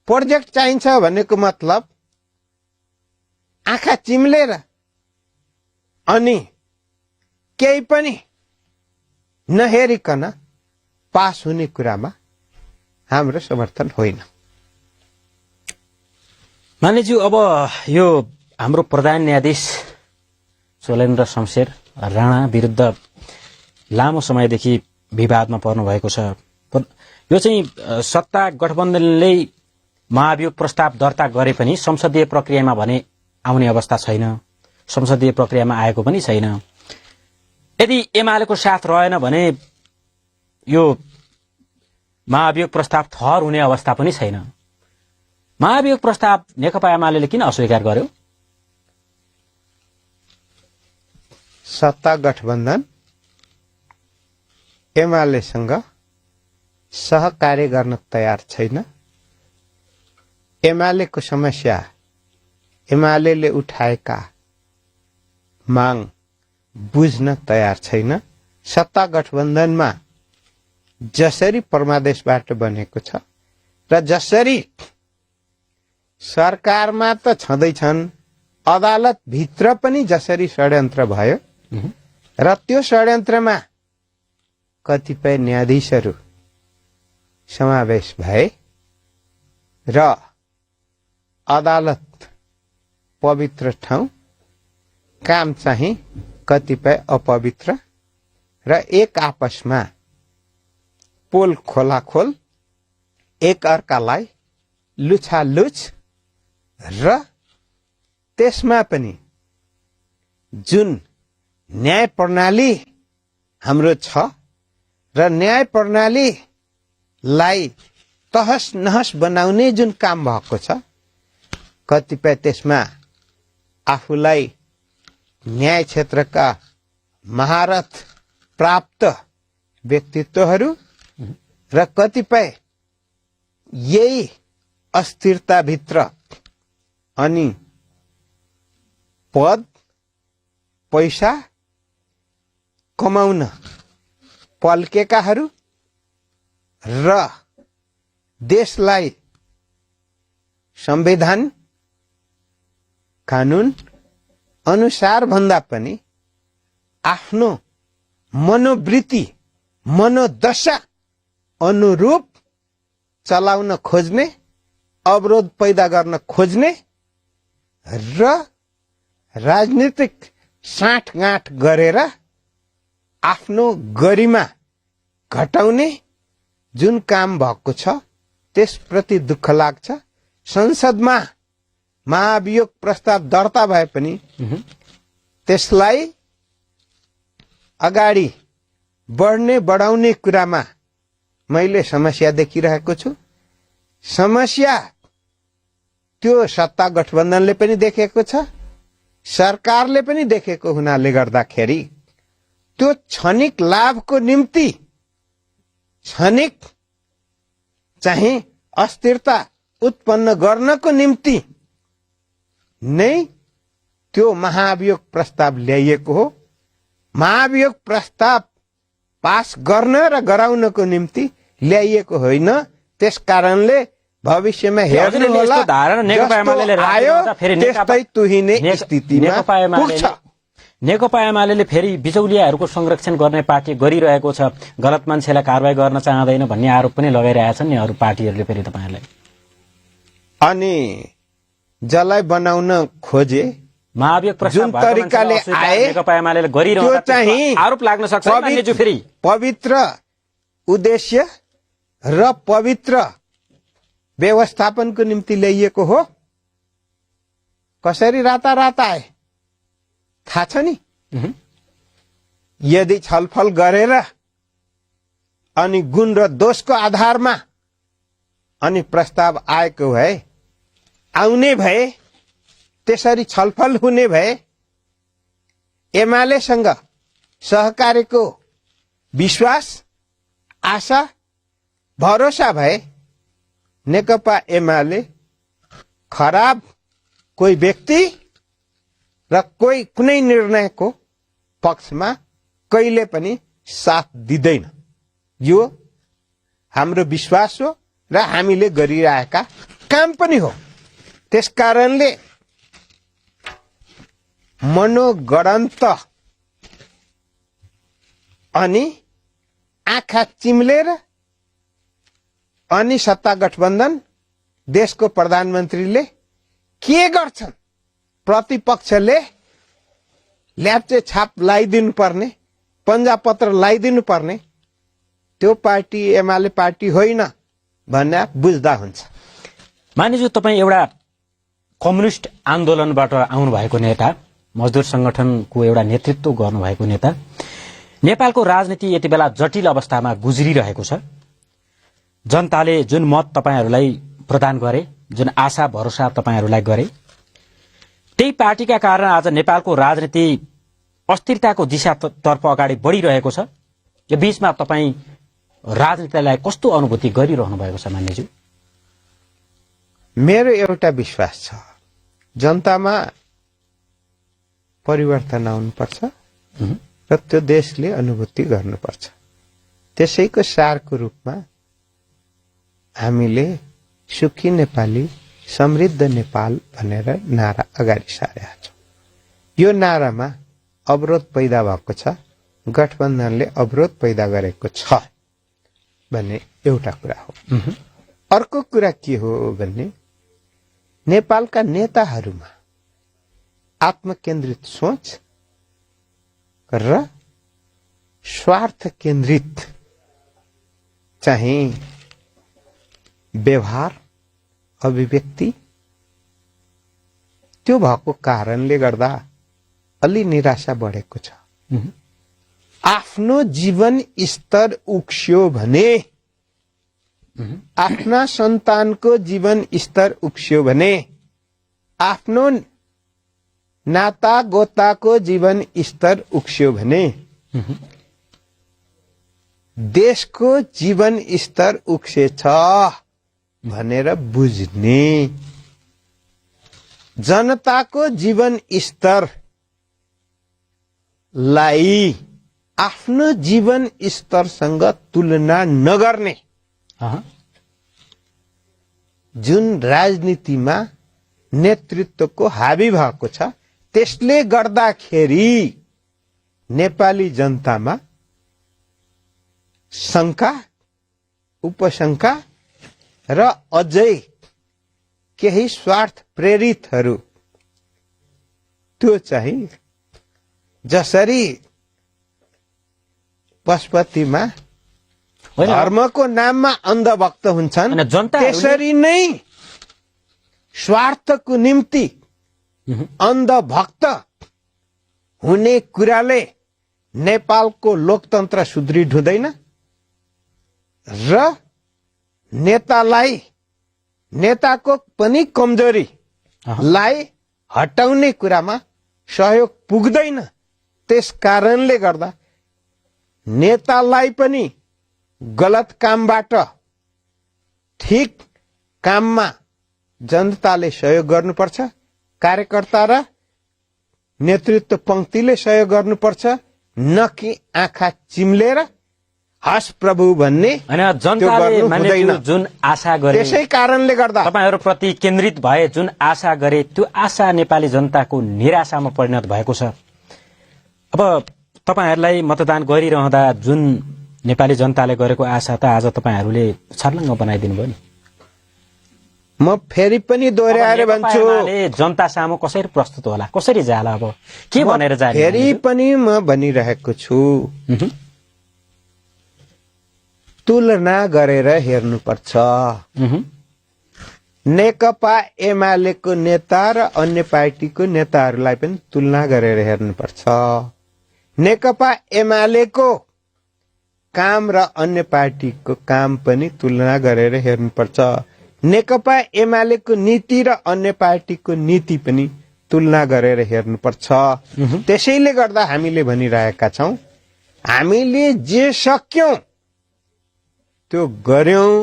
प्रोजेक्ट चाहिन्छ भनेको मतलब आँखा चिम्लेर अनि केही पनि नहेरिकन पास हुने कुरामा हाम्रो समर्थन होइन। मान्यज्यू, अब यो हाम्रो प्रधान न्यायाधीश शैलेन्द्र शमशेर राणा विरुद्ध लामो समयदेखि विवादमा पर्नु भएको छ। यो चाहिँ सत्ता गठबन्धनले महाभियोग प्रस्ताव दर्ता गरे पनि संसदीय प्रक्रियामा भने आउने अवस्था छैन, संसदीय प्रक्रियामा आएको पनि छैन। यदि एमालेको साथ रहेन भने यो महाभियोग प्रस्ताव थर हुने अवस्था पनि छैन। महाभियोग प्रस्ताव नेकपा एमालेले किन अस्वीकार गर्यो? सत्ता गठबन्धन एमालेसँग सहकार्य गर्न तयार छैन। एमालेको समस्या, एमालेले उठाएका माग बुझ्न तयार छैन। सत्ता गठबन्धनमा जसरी परमादेशबाट बनेको छ र जसरी सरकारमा त छँदैछन्, अदालत भित्र पनि जसरी षड्यन्त्र भयो र त्यो षड्यन्त्रमा कतिपय न्यायाधीशहरू समावेश भए र अदालत पवित्र ठाउँ, काम चाहिँ कतिपय अपवित्र र एक आपसमा पोल खोलाखोल, एक अर्कालाई लुछालुछ र त्यसमा पनि जुन न्याय प्रणाली हाम्रो छ र न्याय प्रणालीलाई तहस नहस बनाउने जुन काम भएको छ, कतिपय त्यसमा आफूलाई न्याय क्षेत्रका महारथ प्राप्त व्यक्तित्वहरू र कतिपय यही अस्थिरताभित्र अनि पद पैसा कमाउन पल्केकाहरू र देशलाई संविधान कानून अनुसार भन्दा पनि आफ्नो मनोवृत्ति मनोदशा अनुरूप चलाउन खोज्ने अवरोध पैदा गर्न खोज्ने र राजनीतिक साँठगाँठ गरेर आफ्नो गरिमा घटाउने जुन काम भएको छ त्यसप्रति दुःख लाग्छ। संसदमा महाभियोग प्रस्ताव दर्ता भए पनि त्यसलाई अगाडि बढाउने कुरामा मैले समस्या देखिरहेको छु। समस्या त्यो सत्ता गठबन्धनले पनि देखेको छ, सरकारले पनि देखेको हुनाले गर्दाखेरि त्यो क्षणिक लाभको निम्ति क्षणिक चाहिँ अस्थिरता उत्पन्न गर्नको निम्ति नै त्यो महाभियोग प्रस्ताव ल्याइएको हो। महाभियोग प्रस्ताव पास गर्न र गराउनको निम्ति ल्याइएको होइन। त्यसकारणले भविष्यमा हेर्नु होला त्यस्तै तुहिने स्थितिमा पुग्छ। नेकपा एमाले फेरि बिचौलियाहरूको संरक्षण गर्ने पार्टी गरिरहेको छ, गलत मान्छेलाई कारबाही गर्न चाहँदैन भन्ने आरोप पनि लगाइरहेछन् नि अरू पार्टीहरूले फेरि तपाईहरुलाई। अनि जसलाई बनाउन खोजे महाभियोग प्रस्ताव जुन तरिकाले आए नेकपा एमाले गरिरहेको चाहिँ आरोप लाग्न सक्छ मान्यज्यू। फेरि पवित्र उद्देश्य र पवित्र व्यवस्थापनको निम्ति ल्याइएको हो। कसरी रातारात आए थाहा छ नि। यदि छलफल गरेर अनि गुण र दोषको आधारमा अनि प्रस्ताव आएको भए आउने भए त्यसरी छलफल हुने भए एमालेसँग सहकारीको विश्वास आशा भरोसा भए नेकपा एमाले खराब कोही व्यक्ति र कोही कुनै निर्णयको पक्षमा कहिले पनि साथ दिँदैन। यो हाम्रो विश्वास हो र हामीले गरिरहेका काम पनि हो। त्यसकारणले मनोगणन्त अनि आँखा चिम्लेर अनि सत्ता गठबन्धन देशको प्रधानमन्त्रीले के गर्छन्, प्रतिपक्षले ल्याप्चे छाप लगाइदिनु पर्ने, पन्जा पत्र लगाइदिनु पर्ने, त्यो पार्टी एमाले पार्टी होइन भन्ने बुझ्दा हुन्छ। मानिज्यू तपाईँ एउटा कम्युनिस्ट आन्दोलनबाट आउनु भएको नेता, मजदुर संगठनको एउटा नेतृत्व गर्नुभएको नेता, नेपालको राजनीति यति बेला जटिल अवस्थामा गुज्रिरहेको छ। जनताले जुन मत तपाईहरूलाई प्रदान गरे, जुन आशा भरोसा तपाईहरूलाई गरे, त्यही पार्टीका कारण आज नेपालको राजनीति अस्थिरताको दिशातर्फ अगाडि बढिरहेको छ। यो बीचमा तपाईँ राजनीतिलाई कस्तो अनुभूति गरिरहनु भएको छ मान्यज्यू? मेरो एउटा विश्वास छ, जनतामा परिवर्तन आउनुपर्छ र त्यो देशले अनुभूति गर्नुपर्छ। त्यसैको सारको रूपमा हामीले सुखी नेपाली समृद्ध नेपाल भनेर नारा अगाडि सारेका छौं। यो नारामा अवरोध पैदा भएको छ, गठबन्धनले अवरोध पैदा गरेको छ भन्ने एउटा कुरा हो। अर्को कुरा के हो भने नेपालका नेताहरूमा आत्मकेन्द्रित सोच र स्वार्थ केन्द्रित चाहिँ व्यवहार अभिव्यक्ति त्यो भएको कारणले गर्दा अलि निराशा बढेको छ। आफ्नो जीवन स्तर उक्स्यो भने, आफ्ना सन्तानको जीवन स्तर उक्स्यो भने, आफ्नो नाता गोताको जीवन स्तर उक्स्यो भने देशको जीवन स्तर उक्सेछ भनेर बुझ्ने, जनताको जीवन स्तरलाई आफ्नो जीवन स्तरसँग तुलना नगर्ने जुन राजनीतिमा नेतृत्वको हाबी भएको छ, त्यसले गर्दाखेरि नेपाली जनतामा शंका, उपशंका र अझै केही स्वार्थ प्रेरितहरू, त्यो चाहिँ जसरी पशुपतिमा धर्मको नाममा अन्धभक्त हुन्छन्, त्यसरी नै स्वार्थको निम्ति अन्धभक्त हुने कुराले नेपालको लोकतन्त्र सुदृढ हुँदैन र नेताको पनि कमजोरीलाई हटाउने कुरामा सहयोग पुग्दैन। त्यस कारणले गर्दा नेतालाई पनि गलत कामबाट ठीक काममा जनताले सहयोग गर्नुपर्छ, कार्यकर्ता र नेतृत्व पंक्तिले सहयोग गर्नुपर्छ, न कि आँखा चिम्लेर हस प्रभु भन्ने जनताले जुन आशा गरे, त्यसै कारणले गर्दा तपाईहरुप्रति केन्द्रित भए जुन आशा गरे त्यो आशा नेपाली जनताको निराशामा परिणत भएको छ। अब तपाईहरुलाई मतदान गरिरहँदा जुन नेपाली जनताले गरेको आशा त आज तपाईहरुले छर्लङ्ग बनाइदिनु भयो नि। म फेरि पनि दोहोर्याएर भन्छु, जनता सामु कसरी प्रस्तुत होला, कसरी जाला, अब के भनेर जाने? फेरि पनि म भनिरहेको छु, तुलना गरेर हेर्नुपर्छ। नेकपा एमालेको नेता र अन्य पार्टीको नेताहरूलाई पनि तुलना गरेर हेर्नुपर्छ। नेकपा एमालेको काम र अन्य पार्टीको काम पनि तुलना गरेर हेर्नुपर्छ। नेकपा एमालेको नीति र अन्य पार्टीको नीति पनि तुलना गरेर हेर्नुपर्छ। त्यसैले गर्दा हामीले भनिरहेका छौं, हामीले जे सक्यौं त्यो गर्यौं,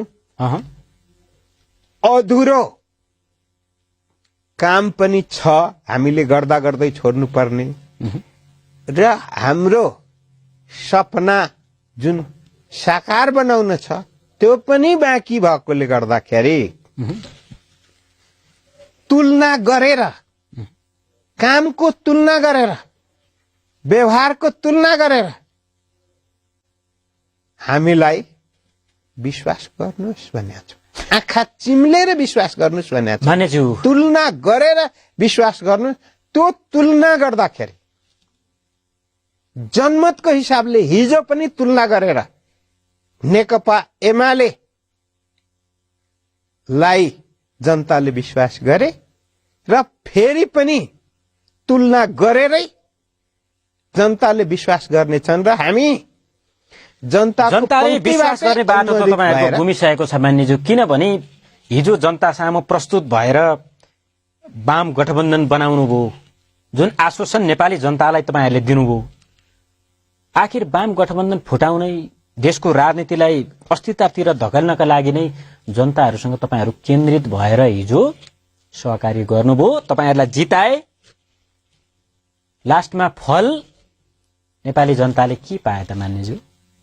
अधुरो काम पनि छ हामीले गर्दा गर्दै छोड्नु पर्ने, र हाम्रो सपना जुन साकार बनाउन छ त्यो पनि बाँकी भएकोले गर्दाखेरि तुलना गरेर, कामको तुलना गरेर, व्यवहारको तुलना गरेर हामीलाई विश्वास गर्नुहोस् भनेको छु। आँखा चिम्लेर विश्वास गर्नुहोस् भनेको छु। तुलना गरेर विश्वास गर्नु, त्यो तुलना गर्दाखेरि जनमतको हिसाबले हिजो पनि तुलना गरेर नेकपा एमाले लाई जनताले विश्वास गरे र फेरि पनि तुलना गरेरै जनताले विश्वास गर्नेछन् र हामी जनताले विश्वास गर्ने बाटो त तपाईहरुको गुमिसकेको छ मान्यज्यू। किनभने हिजो जनता सामु प्रस्तुत भएर वाम गठबन्धन बनाउनु भयो, जुन आश्वासन नेपाली जनतालाई तपाईहरुले दिनुभयो, आखिर वाम गठबन्धन फुटाउनै देशको राजनीतिलाई अस्थिरतातिर धकेल्नका लागि नै जनताहरूसँग तपाईहरु केन्द्रित भएर हिजो सहकारी गर्नुभयो, तपाईहरुलाई जिताए। लास्टमा फल नेपाली जनताले के पाए त मान्यज्यू?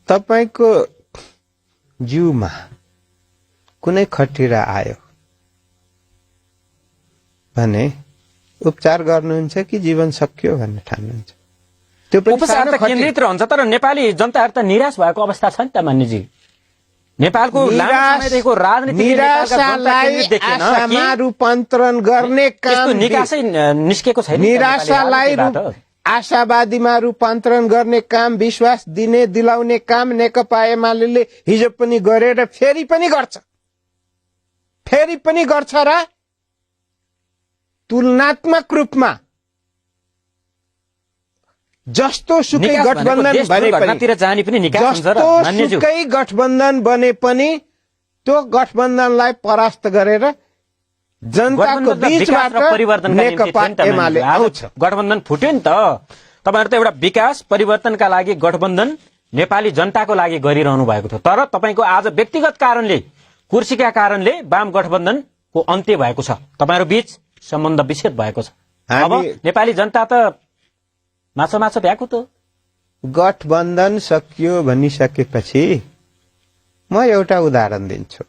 तपाईको जिउमा कुनै खटिरा आयो भने उपचार गर्नुहुन्छ कि जीवन सकियो भन्ने ठान्नुहुन्छ? त्यो उपचार त केन्द्रित रहन्छ, तर नेपाली जनताहरु त निराश भएको अवस्था छ नि त मान्यजी। नेपालको लामो राजनीति निराशालाई आशामा रूपान्तरण गर्ने काम निकासै निस्केको छैन। निराशालाई आशावादीमा रूपान्तरण गर्ने काम, विश्वास दिने दिलाउने काम नेकपा एमाले हिजो पनि गरेर फेरि पनि गर्छ र तुलनात्मक रूपमा जस्तो सुकै गठबन्धन बने पनि त्यो गठबन्धनलाई परास्त गरेर जनताको बीचबाट नेकपा एमाले आउँछ। गठबन्धन फुट्यो नि त। तपाईहरु त एउटा विकास परिवर्तनका लागि गठबन्धन नेपाली जनताको लागि गरिरहनु भएको थियो, तर तपाईको आज व्यक्तिगत कारणले, कुर्सीका कारणले वाम गठबन्धनको अन्त्य भएको छ, तपाईहरु बीच सम्बन्ध विच्छेद भएको छ। अब नेपाली जनता त माछा भ्याएको त। गठबन्धन सकियो भनिसकेपछि म एउटा उदाहरण दिन्छु।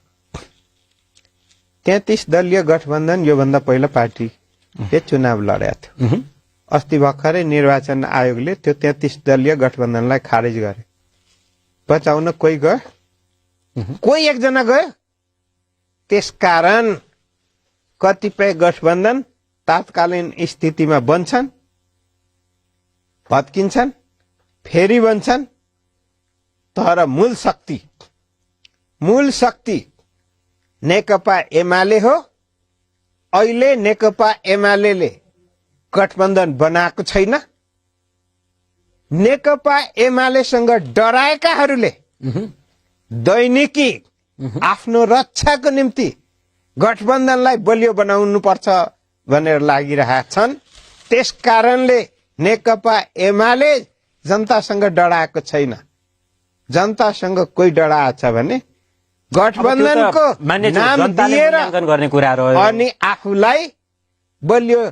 33 दलीय गठबन्धन योभन्दा पहिला पार्टीले चुनाव लडेको थियो। अस्ति भर्खरै निर्वाचन आयोगले त्यो 33 दलीय गठबन्धनलाई खारेज गरे। बचाउन कोही गयो, कोही एकजना गयो। त्यसकारण कतिपय गठबन्धन तात्कालीन स्थितिमा बन्छन्, भत्किन्छन्, फेरि बन्छन्, तर मूल शक्ति नेकपा एमाले हो। अहिले नेकपा एमाले गठबन्धन बनाएको छैन। नेकपा एमालेसँग डराएकाहरूले दैनिकी आफ्नो रक्षाको निम्ति गठबन्धनलाई बलियो बनाउनु पर्छ भनेर लागिरहेका छन्। त्यसकारणले नेकपा एमाले जनतासँग डराएको छैन। जनतासँग कोही डराएछ भने गठबन्धनको नाम दिएर गर्ने कुरा रह्यो अनि आफूलाई बलियो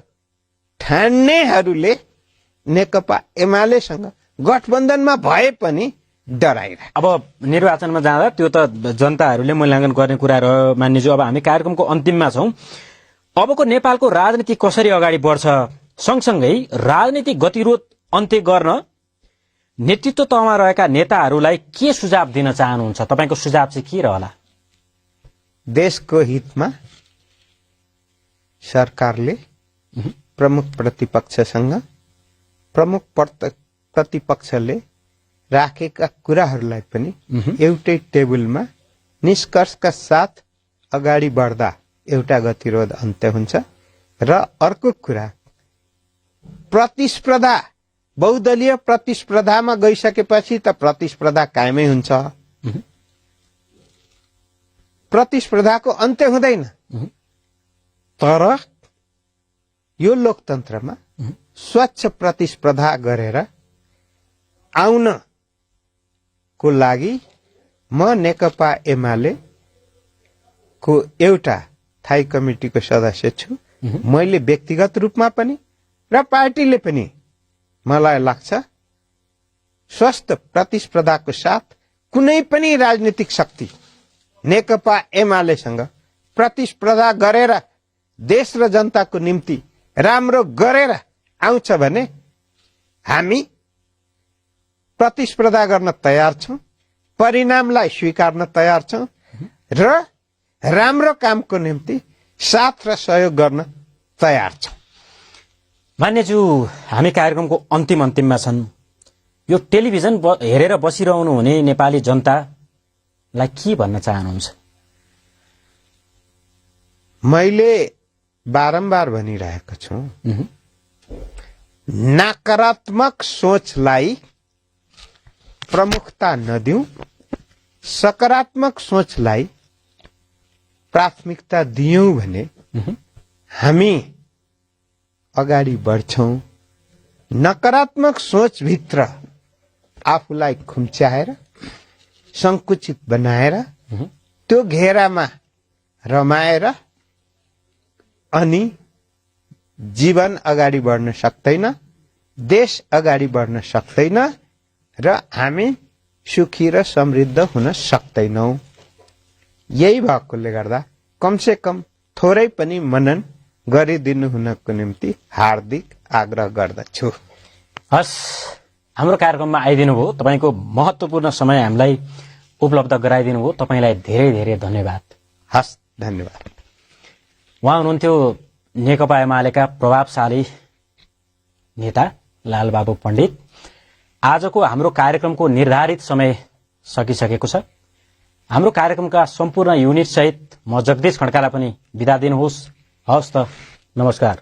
ठान्नेहरूले नेकपा एमालेसँग गठबन्धनमा भए पनि डराइरहे। अब निर्वाचनमा जाँदा त्यो त जनताहरूले मूल्याङ्कन गर्ने कुरा रह्यो मान्यज्यू। अब हामी कार्यक्रमको अन्तिममा छौं। अबको नेपालको राजनीति कसरी अगाडि बढ्छ, सँगसँगै राजनीतिक गतिरोध अन्त्य गर्न नेतृत्व तहमा रहेका नेताहरूलाई के सुझाव दिन चाहनुहुन्छ? तपाईको सुझाव चाहिँ के रहला? देशको हितमा सरकारले प्रमुख प्रतिपक्षसँग, प्रमुख प्रतिपक्षले राखेका कुराहरूलाई पनि एउटै टेबलमा निष्कर्षका साथ अगाडि बढ्दा एउटा गतिरोध अन्त्य हुन्छ। र अर्को कुरा, प्रतिस्पर्धा, बहुदलीय प्रतिस्पर्धामा गइसकेपछि त प्रतिस्पर्धा कायमै हुन्छ, प्रतिस्पर्धाको अन्त्य हुँदैन। तर यो लोकतन्त्रमा स्वच्छ प्रतिस्पर्धा गरेर आउनको लागि म नेकपा एमाले को एउटा थाई कमिटीको सदस्य छु। मैले व्यक्तिगत रूपमा पनि र पार्टीले पनि मलाई लाग्छ स्वस्थ प्रतिस्पर्धाको साथ कुनै पनि राजनीतिक शक्ति नेकपा एमालेसँग प्रतिस्पर्धा गरेर देश र जनताको निम्ति राम्रो गरेर आउँछ भने हामी प्रतिस्पर्धा गर्न तयार छौं, परिणामलाई स्वीकार्न तयार छौं र राम्रो कामको निम्ति साथ र सहयोग गर्न तयार छौं। मान्यज्यू, हामी कार्यक्रमको अन्तिममा छन्। यो टेलिभिजन हेरेर बसिरहनु हुने नेपाली जनतालाई के भन्न चाहनुहुन्छ? मैले बारम्बार भनिरहेको छु, नकारात्मक सोचलाई प्रमुखता नदिऊ, सकारात्मक सोचलाई प्राथमिकता दियौं भने हामी अगाडि बढ्छौं। नकारात्मक सोचभित्र आफूलाई खुम्च्याएर, संकुचित बनाएर, त्यो घेरामा रमाएर अनि जीवन अगाडि बढ्न सक्दैन, देश अगाडि बढ्न सक्दैन र हामी सुखी र समृद्ध हुन सक्दैनौं। यही भएकोले गर्दा कमसे कम थोरै पनि मनन गरिदिनु हुनको निम्ति हार्दिक आग्रह गर्दछु। हस्, हाम्रो कार्यक्रममा आइदिनु भयो, तपाईको महत्त्वपूर्ण समय हामीलाई उपलब्ध गराइदिनु भयो, तपाईलाई धेरै धेरै धन्यवाद। हस्, धन्यवाद। उहाँ हुनुहुन्थ्यो नेकपा एमालेका प्रभावशाली नेता लालबाबु पण्डित। आजको हाम्रो कार्यक्रमको निर्धारित समय सकिसकेको छ। हाम्रो कार्यक्रमका सम्पूर्ण युनिट सहित म जगदीश खड्कालाई पनि बिदा दिनुहोस्। हवस् त, नमस्कार।